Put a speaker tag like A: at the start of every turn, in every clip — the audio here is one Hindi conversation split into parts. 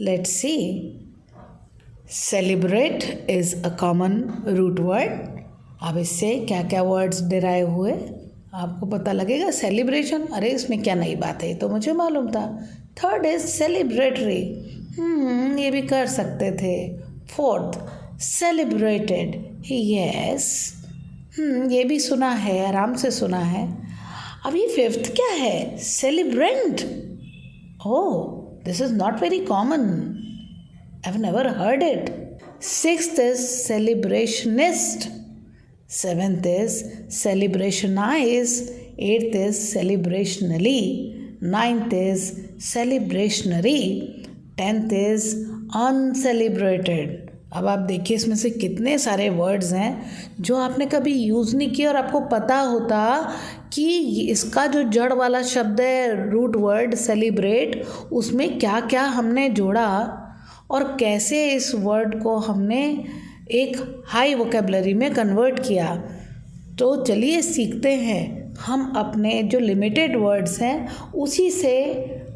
A: Let's see. Celebrate is a common root word. अब इससे क्या क्या वर्ड्स डिराइव हुए आपको पता लगेगा. सेलिब्रेशन, अरे इसमें क्या नई बात है, ये तो मुझे मालूम था. थर्ड इज सेलिब्रेटरी, ये भी कर सकते थे. फोर्थ सेलिब्रेटेड, यस, ये भी सुना है, आराम से सुना है. अभी फिफ्थ क्या है? Celebrant. Oh, this is not very common. I've never heard it. Sixth is celebrationist. Seventh is celebrationize. Eighth is celebrationally. Ninth is celebrationary. 10th is uncelebrated. अब आप देखिए इसमें से कितने सारे वर्ड्स हैं जो आपने कभी यूज़ नहीं किए और आपको पता होता कि इसका जो जड़ वाला शब्द है रूट वर्ड सेलिब्रेट, उसमें क्या क्या हमने जोड़ा और कैसे इस वर्ड को हमने एक हाई वोकेबलरी में कन्वर्ट किया. तो चलिए सीखते हैं हम अपने जो लिमिटेड वर्ड्स हैं उसी से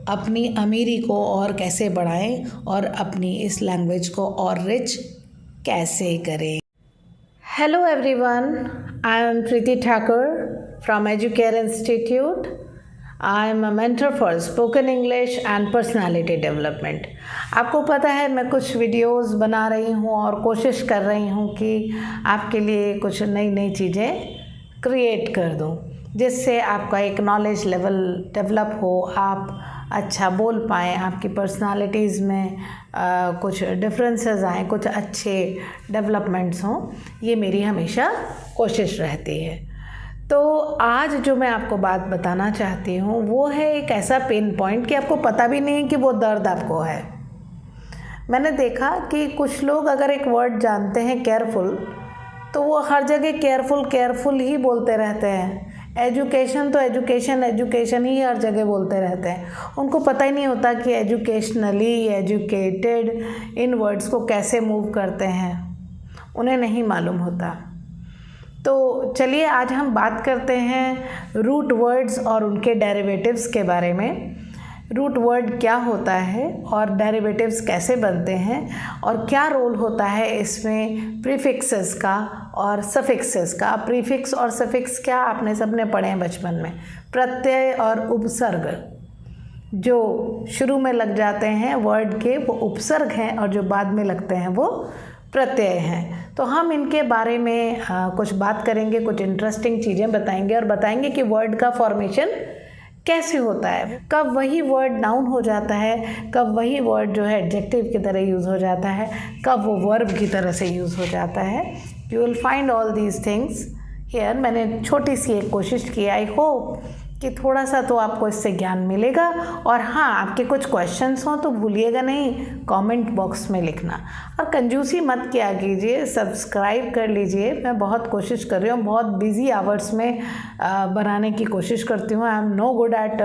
A: अपनी अमीरी को और कैसे बढ़ाएं और अपनी इस लैंग्वेज को और रिच कैसे करें. Hello everyone, I am Preeti Thakur from educare institute. I am a mentor for spoken English and personality development. आपको पता है मैं कुछ वीडियोस बना रही हूँ और कोशिश कर रही हूँ कि आपके लिए कुछ नई नई चीज़ें क्रिएट कर दूँ जिससे आपका एक नॉलेज लेवल डेवलप हो, आप अच्छा बोल पाएँ, आपकी पर्सनालिटीज़ में कुछ डिफरेंसेस आएँ, कुछ अच्छे डेवलपमेंट्स हों. ये मेरी हमेशा कोशिश रहती है. तो आज जो मैं आपको बात बताना चाहती हूँ वो है एक ऐसा पेन पॉइंट कि आपको पता भी नहीं कि वो दर्द आपको है. मैंने देखा कि कुछ लोग अगर एक वर्ड जानते हैं केयरफुल, तो वो हर जगह केयरफुल ही बोलते रहते हैं. एजुकेशन तो एजुकेशन ही हर जगह बोलते रहते हैं. उनको पता ही नहीं होता कि एजुकेशनली, एजुकेटेड, इन वर्ड्स को कैसे मूव करते हैं, उन्हें नहीं मालूम होता. तो चलिए आज हम बात करते हैं रूट वर्ड्स और उनके डेरिवेटिव्स के बारे में. रूट वर्ड क्या होता है और डेरिवेटिव्स कैसे बनते हैं और क्या रोल होता है इसमें प्रीफिक्सेस का और सफिक्सेस का. प्रीफिक्स और सफिक्स क्या आपने सबने पढ़े हैं बचपन में. प्रत्यय और उपसर्ग जो शुरू में लग जाते हैं वर्ड के वो उपसर्ग हैं और जो बाद में लगते हैं वो प्रत्यय हैं. तो हम इनके बारे में कुछ बात करेंगे, कुछ इंटरेस्टिंग चीज़ें बताएंगे और बताएंगे कि वर्ड का फॉर्मेशन कैसे होता है, कब वही वर्ड नाउन हो जाता है, कब वही वर्ड जो है एडजेक्टिव की तरह यूज़ हो जाता है, कब वो वर्ब की तरह से यूज़ हो जाता है. You will find all these things here. मैंने छोटी सी एक कोशिश की. आई होप कि थोड़ा सा तो आपको इससे ज्ञान मिलेगा. और हाँ, आपके कुछ क्वेश्चंस हों तो भूलिएगा नहीं कमेंट बॉक्स में लिखना. और कंजूसी मत किया कीजिए, सब्सक्राइब कर लीजिए. मैं बहुत कोशिश कर रही हूँ, बहुत बिजी आवर्स में बनाने की कोशिश करती हूँ. I am no good at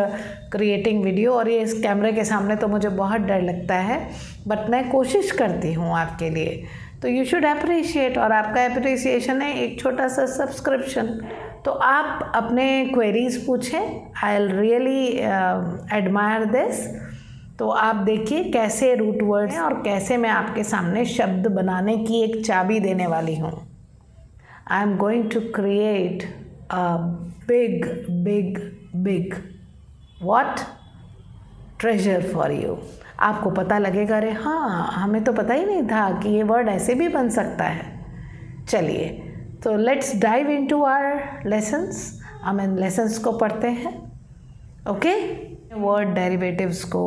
A: creating video और ये इस कैमरे के सामने तो मुझे बहुत डर लगता है, बट मैं कोशिश करती हूँ आपके लिए. तो यू शुड अप्रिशिएट, और आपका अप्रिसिएशन है एक छोटा सा सब्सक्रिप्शन. तो आप अपने क्वेरीज़ पूछें, I will really admire this. तो आप देखिए कैसे रूट वर्ड हैं और कैसे मैं आपके सामने शब्द बनाने की एक चाबी देने वाली हूँ. I am going to create a big big big what treasure for you. आपको पता लगेगा अरे हाँ, हमें तो पता ही नहीं था कि ये वर्ड ऐसे भी बन सकता है. चलिए तो let's dive into our lessons. हम इन लेसन्स को पढ़ते हैं. ओके, वर्ड डेरिवेटिव्स को,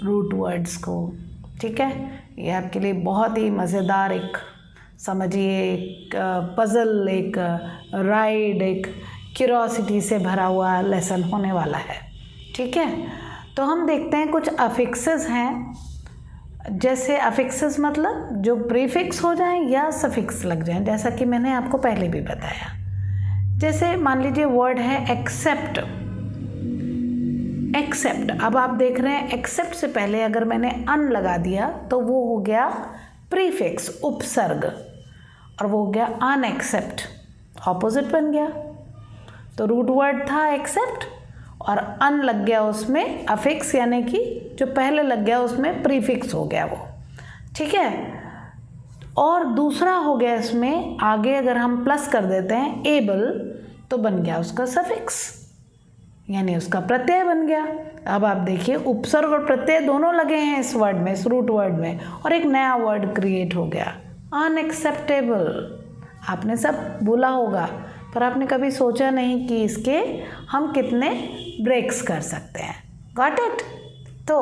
A: रूट वर्ड्स को. ठीक है, ये आपके लिए बहुत ही मज़ेदार एक समझिए एक पज़ल, एक राइड, एक क्यूरोसिटी से भरा हुआ लेसन होने वाला है. ठीक है, तो हम देखते हैं कुछ अफिक्सेस हैं. जैसे अफिक्सेस मतलब जो प्रीफिक्स हो जाएं या सफिक्स लग जाएं, जैसा कि मैंने आपको पहले भी बताया. जैसे मान लीजिए वर्ड है एक्सेप्ट. एक्सेप्ट, अब आप देख रहे हैं एक्सेप्ट से पहले अगर मैंने अन लगा दिया तो वो हो गया प्रीफिक्स, उपसर्ग, और वो हो गया अनएक्सेप्ट, ऑपोजिट बन गया. तो रूट वर्ड था एक्सेप्ट और अन लग गया उसमें अफिक्स, यानी कि जो पहले लग गया उसमें प्रीफिक्स हो गया वो, ठीक है। और दूसरा हो गया इसमें आगे अगर हम प्लस कर देते हैं एबल, तो बन गया उसका सफिक्स, यानी उसका प्रत्यय बन गया। अब आप देखिए उपसर्ग और प्रत्यय दोनों लगे हैं इस वर्ड में, इस रूट वर्ड में, और एक नया वर्ड क्रिएट हो गया, अनएक्सेप्टेबल। आपने सब बोला होगा, पर आपने कभी सोचा नहीं कि इसके हम कितने ब्रेक्स कर सकते हैं। Got it? तो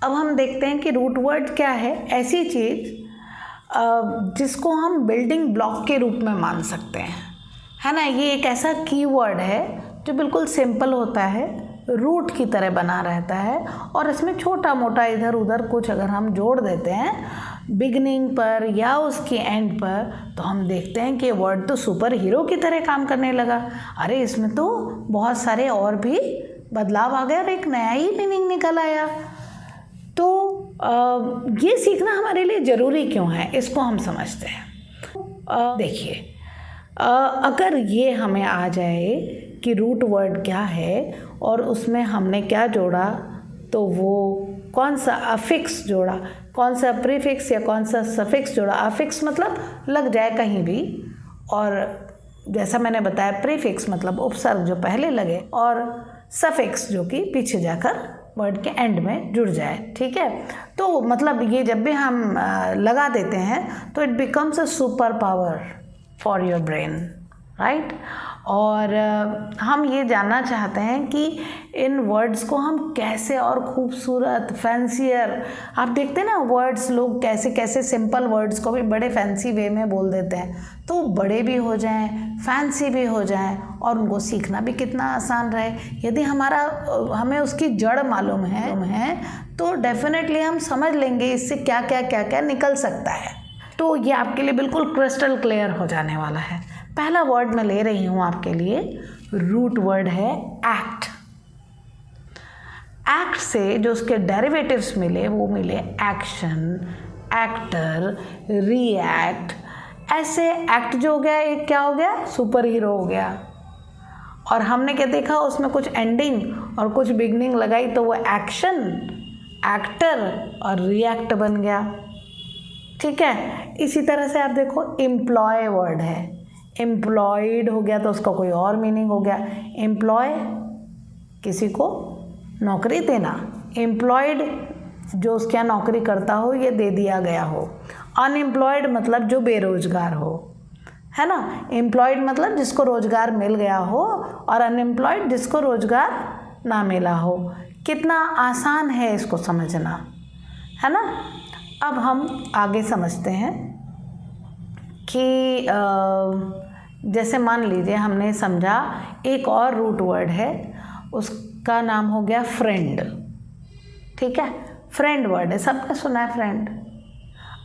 A: अब हम देखते हैं कि रूट वर्ड क्या है। ऐसी चीज़ जिसको हम बिल्डिंग ब्लॉक के रूप में मान सकते हैं, है ना। ये एक ऐसा कीवर्ड है जो बिल्कुल सिंपल होता है, रूट की तरह बना रहता है, और इसमें छोटा मोटा इधर उधर कुछ अगर हम जोड़ देते हैं बिगनिंग पर या उसके एंड पर, तो हम देखते हैं कि वर्ड तो सुपर हीरो की तरह काम करने लगा। अरे इसमें तो बहुत सारे और भी बदलाव आ गए और एक नया ही मीनिंग निकल आया। तो ये सीखना हमारे लिए ज़रूरी क्यों है, इसको हम समझते हैं। देखिए, अगर ये हमें आ जाए कि रूट वर्ड क्या है और उसमें हमने क्या जोड़ा, तो वो कौन सा अफिक्स जोड़ा, कौन सा प्रीफिक्स या कौन सा सफिक्स जोड़ा। अफिक्स मतलब लग जाए कहीं भी, और जैसा मैंने बताया प्रीफिक्स मतलब उपसर्ग जो पहले लगे, और सफिक्स जो कि पीछे जाकर वर्ड के एंड में जुड़ जाए, ठीक है। तो मतलब ये जब भी हम लगा देते हैं तो it becomes a super power for your brain, right. और हम ये जानना चाहते हैं कि इन वर्ड्स को हम कैसे और खूबसूरत फैंसियर, आप देखते हैं ना वर्ड्स लोग कैसे कैसे सिंपल वर्ड्स को भी बड़े फैंसी वे में बोल देते हैं, तो बड़े भी हो जाएं, फैंसी भी हो जाएं, और उनको सीखना भी कितना आसान रहे। यदि हमें उसकी जड़ मालूम है तो डेफिनेटली हम समझ लेंगे इससे क्या क्या क्या क्या निकल सकता है। तो ये आपके लिए बिल्कुल क्रिस्टल क्लियर हो जाने वाला है। पहला वर्ड मैं ले रही हूँ आपके लिए, रूट वर्ड है एक्ट। एक्ट से जो उसके डेरिवेटिव्स मिले वो मिले एक्शन, एक्टर, रिएक्ट। ऐसे एक्ट जो हो गया एक क्या हो गया, सुपर हीरो हो गया। और हमने क्या देखा, उसमें कुछ एंडिंग और कुछ बिगनिंग लगाई तो वो एक्शन, एक्टर और रिएक्ट बन गया, ठीक है। इसी तरह से आप देखो एम्प्लॉय वर्ड है, एम्प्लॉयड हो गया तो उसका कोई और मीनिंग हो गया। एम्प्लॉय किसी को नौकरी देना, एम्प्लॉयड जो उसके यहाँ नौकरी करता हो ये दे दिया गया हो। अनएम्प्लॉयड मतलब जो बेरोजगार हो, है ना। एम्प्लॉयड मतलब जिसको रोजगार मिल गया हो, और अनएम्प्लॉयड जिसको रोजगार ना मिला हो। कितना आसान है इसको समझना, है ना। अब हम आगे समझते हैं कि जैसे मान लीजिए हमने समझा एक और रूट वर्ड है, उसका नाम हो गया फ्रेंड, ठीक है। फ्रेंड वर्ड है, सबने सुना है फ्रेंड।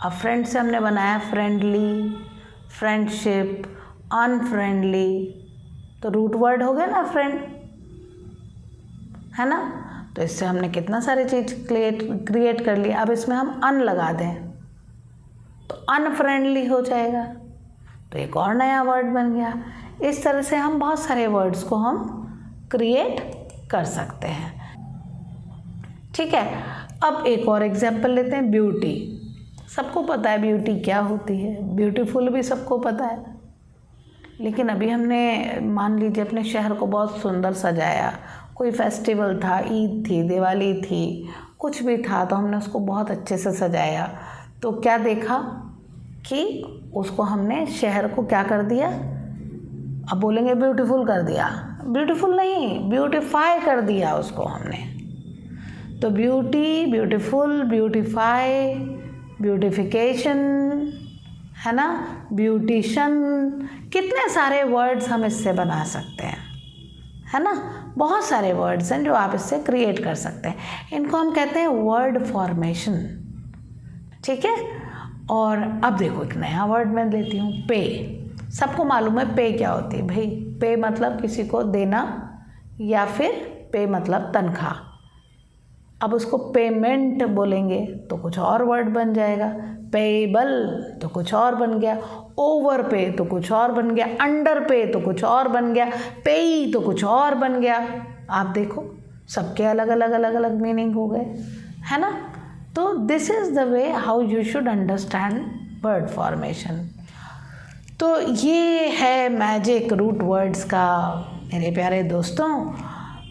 A: अब फ्रेंड से हमने बनाया फ्रेंडली, फ्रेंडशिप, अनफ्रेंडली, तो रूट वर्ड हो गया ना फ्रेंड, है ना। तो इससे हमने कितना सारी चीज़ क्रिएट कर ली। अब इसमें हम अन लगा दें तो अनफ्रेंडली हो जाएगा, तो एक और नया वर्ड बन गया। इस तरह से हम बहुत सारे वर्ड्स को हम क्रिएट कर सकते हैं, ठीक है। अब एक और एग्जाम्पल लेते हैं, ब्यूटी। सबको पता है ब्यूटी क्या होती है, ब्यूटीफुल भी सबको पता है। लेकिन अभी हमने मान लीजिए अपने शहर को बहुत सुंदर सजाया, कोई फेस्टिवल था, ईद थी, दिवाली थी, कुछ भी था, तो हमने उसको बहुत अच्छे से सजाया। तो क्या देखा कि उसको हमने शहर को क्या कर दिया, अब बोलेंगे ब्यूटीफुल कर दिया, ब्यूटीफुल नहीं, ब्यूटीफाई कर दिया उसको हमने। तो ब्यूटी, ब्यूटीफुल, ब्यूटीफाई, ब्यूटिफिकेशन, है ना, ब्यूटिशन, कितने सारे वर्ड्स हम इससे बना सकते हैं, है ना। बहुत सारे वर्ड्स हैं जो आप इससे क्रिएट कर सकते हैं। इनको हम कहते हैं वर्ड फॉर्मेशन, ठीक है। और अब देखो एक नया वर्ड मैं लेती हूँ, पे। सबको मालूम है पे क्या होती है भाई। पे मतलब किसी को देना, या फिर पे मतलब तनख्वाह। अब उसको पेमेंट बोलेंगे तो कुछ और वर्ड बन जाएगा, पेएबल तो कुछ और बन गया। ओवर पे तो कुछ और बन गया, अंडर पे तो कुछ और बन गया, पेई तो कुछ और बन गया। आप देखो सबके अलग अलग अलग अलग मीनिंग हो गए, है ना। तो this is the way how you should understand word formation. तो ये है मैजिक रूट वर्ड्स का मेरे प्यारे दोस्तों।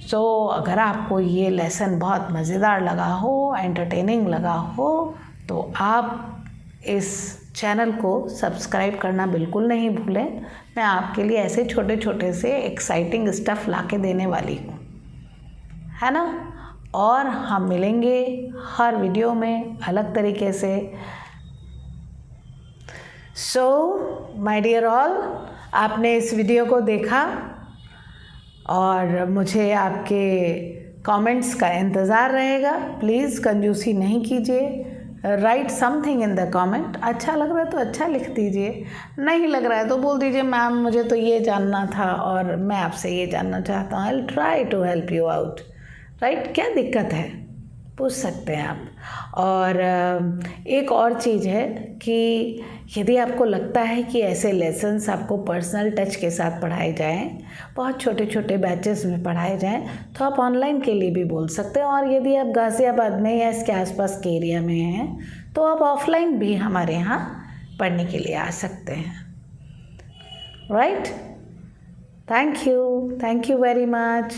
A: सो अगर आपको ये लेसन बहुत मज़ेदार लगा हो, एंटरटेनिंग लगा हो, तो आप इस चैनल को सब्सक्राइब करना बिल्कुल नहीं भूलें। मैं आपके लिए ऐसे छोटे छोटे से एक्साइटिंग स्टफ़ ला के देने वाली हूँ, है ना। और हम मिलेंगे हर वीडियो में अलग तरीके से। सो माय डियर ऑल, आपने इस वीडियो को देखा और मुझे आपके कमेंट्स का इंतज़ार रहेगा। प्लीज़ कंजूसी नहीं कीजिए, right something in the comment. अच्छा लग रहा है तो अच्छा लिख दीजिए, नहीं लग रहा है तो बोल दीजिए मैम मुझे तो ये जानना था और मैं आपसे ये जानना चाहता हूँ। I will try to help you out, right. क्या दिक्कत है, पूछ सकते हैं आप। और एक और चीज़ है कि यदि आपको लगता है कि ऐसे लेसन्स आपको पर्सनल टच के साथ पढ़ाए जाएं, बहुत छोटे छोटे बैचेस में पढ़ाए जाएं, तो आप ऑनलाइन के लिए भी बोल सकते हैं। और यदि आप गाज़ियाबाद में या इसके आसपास के एरिया में हैं तो आप ऑफलाइन भी हमारे यहाँ पढ़ने के लिए आ सकते हैं, right. Thank you very much.